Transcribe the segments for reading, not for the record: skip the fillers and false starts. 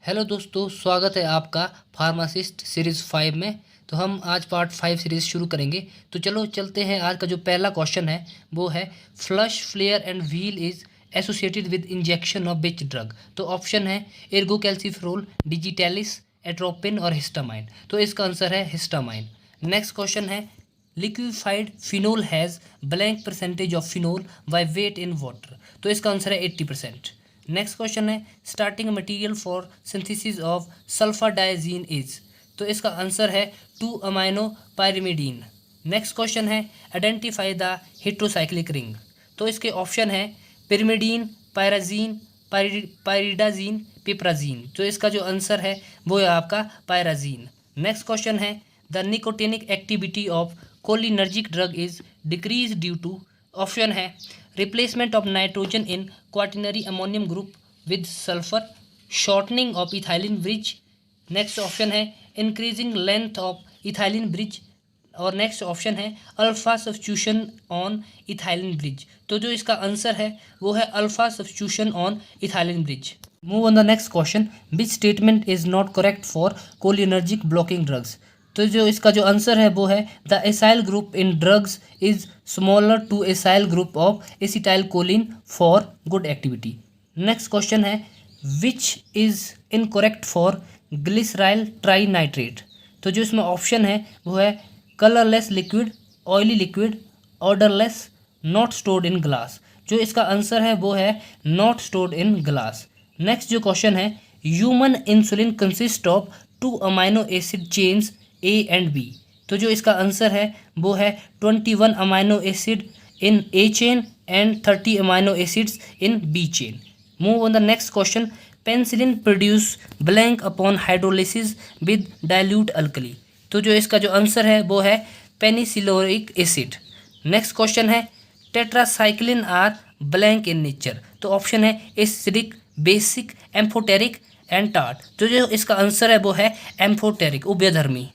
Hello दोस्तों, स्वागत है आपका फार्मासिस्ट सीरीज़ 5 में। तो हम आज पार्ट 5 सीरीज़ शुरू करेंगे। तो चलो चलते हैं। आज का जो पहला क्वेश्चन है वो है flush flare and wheel is associated with injection of which drug. तो ऑप्शन है एर्गोकैल्सिफेरॉल, डिजिटेलिस, एट्रोपिन और हिस्टामाइन। तो इसका आंसर है हिस्टामाइन। नेक्स्ट क्वेश्चन है liquefied phenol has blank percentage of phenol by weight in water. तो इसका answer है 80%। नेक्स्ट क्वेश्चन है starting material for synthesis of sulpha diazine is. तो इसका आंसर है 2 अमाइनो पायरिमिडीन। नेक्स्ट क्वेश्चन है आइडेंटिफाई द हेट्रोसाइक्लिक रिंग। तो इसके ऑप्शन है पिरिमिडीन, पायराजीन, पायरिडाजीन, पिप्राजीन। तो इसका जो आंसर है वो है आपका पायराजीन। नेक्स्ट क्वेश्चन है the nicotinic activity of cholinergic drug is decrease due to. Option है replacement of nitrogen in quaternary ammonium group with sulphur, shortening of ethylene bridge. Next option है increasing length of ethylene bridge. और next option है alpha substitution on ethylene bridge. तो जो इसका answer है वो है alpha substitution on ethylene bridge. Move on the next question which statement is not correct for cholinergic blocking drugs. तो जो इसका जो आंसर है वो है the acyl group in drugs is smaller to acyl group of acetyl choline for good activity. Next question है which is incorrect for glyceryl trinitrate. तो जो इसमें ऑप्शन है वो है colourless liquid, oily liquid, odourless, not stored in glass. जो इसका answer है वो है not stored in glass. Next जो क्वेश्चन है human insulin consist of 2 amino acid chains A and B. तो जो इसका आंसर है वो है 21 amino acid in A chain and 30 amino acids in B chain. Move on the next question penicillin produce blank upon hydrolysis with dilute alkali. तो जो इसका जो आंसर है वो है पेनिसिलोइक एसिड। नेक्स्ट क्वेश्चन है tetracycline are blank in nature. तो option है acidic, basic, amphoteric and tart. तो जो इसका आंसर है वो है एम्फोटेरिक, उभयधर्मी।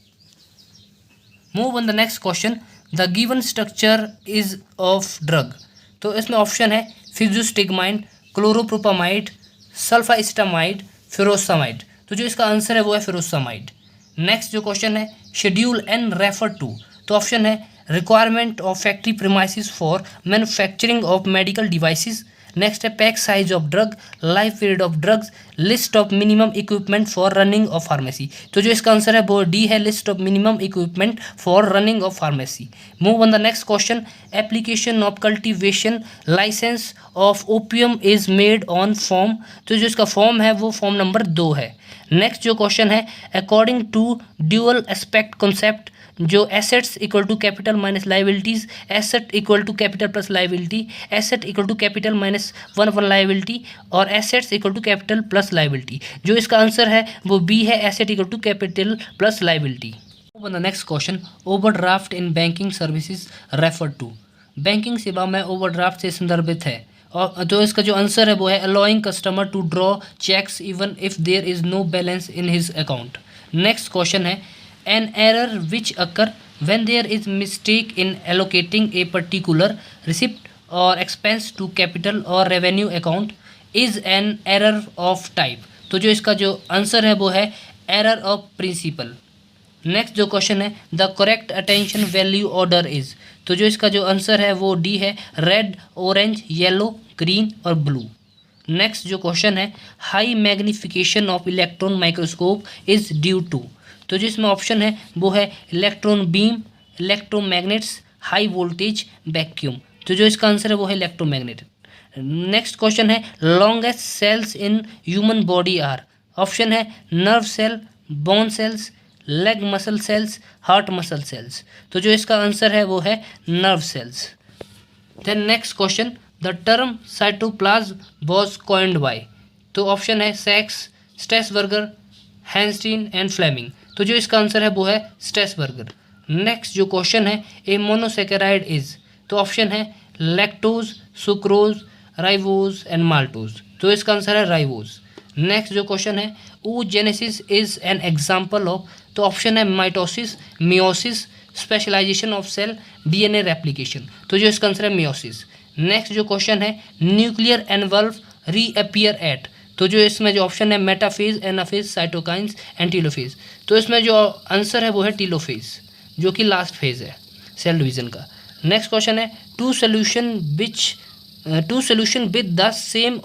Move on the next question the given structure is of drug. तो इसमें ऑप्शन है फिजुस्टिगमाइन, क्लोरोप्रोपामाइड, सल्फाइस्टामाइड, फिरोसामाइड। तो जो इसका आंसर है वो है फिरोसामाइड। नेक्स्ट जो क्वेश्चन है शेड्यूल एन रेफर टू। तो ऑप्शन है requirement of factory premises for manufacturing of medical devices. Next है pack size of drug, life period of drugs, list of minimum equipment for running of pharmacy. तो जो इसका answer है वो D है list of minimum equipment for running of pharmacy. Move on the next question application of cultivation licence of opium is made on form. तो जो इसका form है वो फॉर्म नंबर 2 है। नेक्स्ट जो क्वेश्चन है according to dual aspect concept जो assets equal to capital minus liabilities, asset equal to capital plus liability, asset equal to capital minus one liability और assets equal to capital plus liability. जो इसका answer है वो B है asset equal to capital plus liability. Next question overdraft in banking services refer to. Banking सेवा में overdraft से संदर्भित है और जो इसका जो आंसर है वो है allowing customer to draw cheques even if there is no balance in his account. Next question है an error which occur when there is mistake in allocating a particular receipt or expense to capital or revenue account is an error of type। तो जो इसका जो answer है वो है error of principle। Next जो question है the correct attention value order is. तो जो इसका जो आंसर है वो डी है रेड, ऑरेंज, येलो, ग्रीन और ब्लू। नेक्स्ट जो क्वेश्चन है high magnification of electron microscope is due to. तो जो इसमें ऑप्शन है वो है electron beam, electromagnets, high voltage, vacuum. तो जो इसका आंसर है वो है इलेक्ट्रोमैग्नेट। नेक्स्ट क्वेश्चन है longest cells in human body are. Option है nerve cell, bone cells, leg muscle cells, heart muscle cells. तो जो इसका आंसर है वो है nerve cells. Then next question the term cytoplasm was coined by. तो option है सैक्स, स्ट्रेसबर्गर, हैंस्टीन एंड फ्लेमिंग। तो जो इसका आंसर है वो है स्ट्रेसबर्गर। नेक्स्ट जो क्वेश्चन है ए मोनोसेकेराइड इज। तो ऑप्शन है lactose, sucrose, ribose and maltose. तो इसका आंसर है राइबोज। नेक्स्ट जो क्वेश्चन है oogenesis is an example of. तो ऑप्शन है mitosis, meiosis, specialisation of cell, DNA replication. तो जो इसका आंसर है मियोसिस। नेक्स्ट जो क्वेश्चन है न्यूक्लियर एनवल्व रीअपियर एट। तो जो इसमें जो ऑप्शन है metaphase, anaphase, cytokines and telophase, तो इसमें जो आंसर है वो है टीलोफेज, जो कि लास्ट फेज है सेल डिवीजन का। नेक्स्ट क्वेश्चन है two solution with the same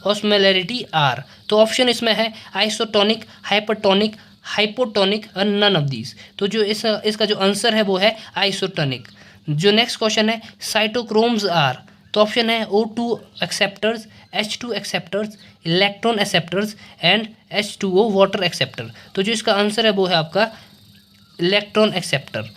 osmolarity are, तो ऑप्शन इसमें है आइसोटोनिक, हाइपरटोनिक, हाइपोटोनिक और नन ऑफ दीज, तो जो इसका जो आंसर है वो है आइसोटोनिक। जो नेक्स्ट क्वेश्चन है साइटोक्रोम्स आर, तो ऑप्शन है O2 acceptors, H2 acceptors, electron acceptors and H2O water acceptor, तो जो इसका आंसर है वो है आपका इलेक्ट्रॉन एक्सेप्टर।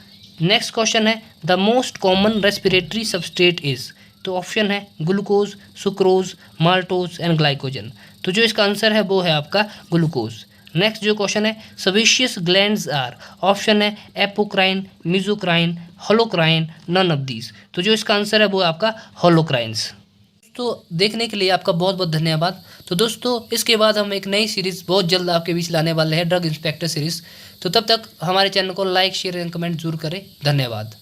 नेक्स्ट क्वेश्चन है the most common respiratory substrate is, तो ऑप्शन है glucose, sucrose, maltose and glycogen, तो जो इसका आंसर है वो है आपका ग्लूकोज। नेक्स्ट जो क्वेश्चन है सबिशियस ग्लैंड्स आर, ऑप्शन है apocrine, मिजोक्राइन, holocrine, none of these, तो जो इसका आंसर है वो है आपका होलोक्राइंस। तो देखने के लिए आपका बहुत बहुत धन्यवाद। तो दोस्तों इसके बाद हम एक नई सीरीज़ बहुत जल्द आपके बीच लाने वाले हैं, ड्रग इंस्पेक्टर सीरीज़। तो तब तक हमारे चैनल को लाइक, शेयर एंड कमेंट जरूर करें। धन्यवाद।